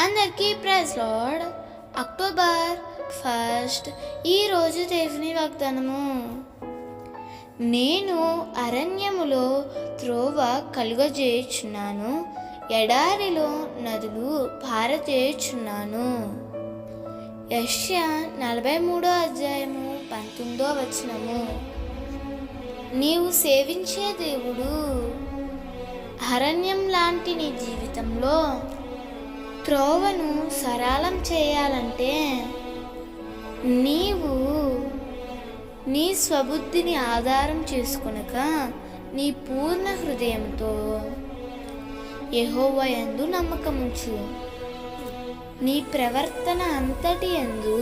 అందరికీ praise lord. October 1 ఈరోజు దేవుని వాగ్దానము. నేను అరణ్యములో త్రోవ కలుగజేయుచున్నాను, ఎడారిలో నదులు పారజేయుచున్నాను. యెషయా 43:19. నీవు సేవించే దేవుడు. అరణ్యం లాంటి నీ జీవితంలో త్రోవను సరళం చేయాలంటే నీవు నీ స్వబుద్ధిని ఆధారం చేసుకొనక నీ పూర్ణ హృదయంతో యెహోవా యందు నమ్మకముంచు. నీ ప్రవర్తన అంతటి యందు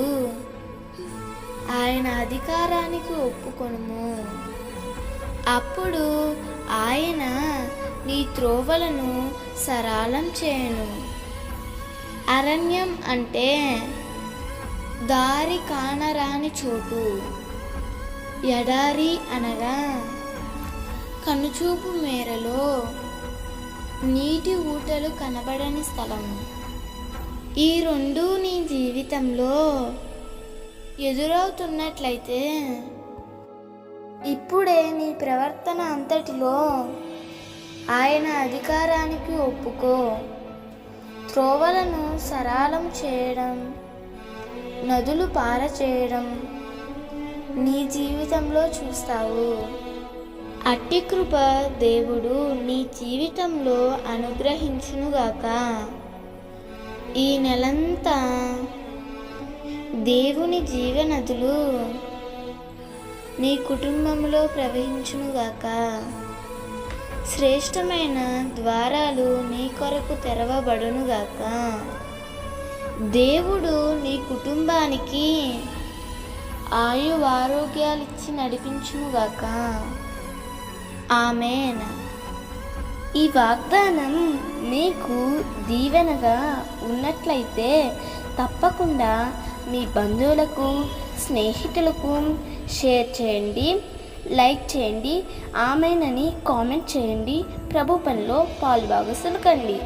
ఆయన అధికారానికి ఒప్పుకొనుము. అప్పుడు ఆయన నీ త్రోవలను సరళం చేయను. అరణ్యం అంటే దారి కానరాని చోటు. ఎడారి అనగా కనుచూపు మేరలో నీటి ఊటలు కనబడని స్థలం. ఈ రెండు నీ జీవితంలో ఎదురవుతున్నట్లయితే ఇప్పుడే నీ ప్రవర్తన అంతటిలో ఆయన అధికారానికి ఒప్పుకో. త్రోవలను సరళం చేయడం, నదులు పారచేయడం నీ జీవితంలో చూస్తావు. అట్టి కృప దేవుడు నీ జీవితంలో అనుగ్రహించునుగాక. ఈ నెలంతా దేవుని జీవనదులు నీ కుటుంబంలో ప్రవహించునుగాక. శ్రేష్టమైన ద్వారాలు నీ కొరకు తెరవబడునుగాక. దేవుడు నీ కుటుంబానికి ఆరోగ్యాలిచ్చి నడిపించునుగాక. ఆమేన్. ఈ వాగ్దానం మీకు దీవెనగా ఉన్నట్లయితే తప్పకుండా మీ బంధువులకు, స్నేహితులకు షేర్ చేయండి, లైక్ చేయండి, ఆమేన్ అని కామెంట్ చేయండి. ప్రభు పనిలో పాలుభాగస్తులు కండి.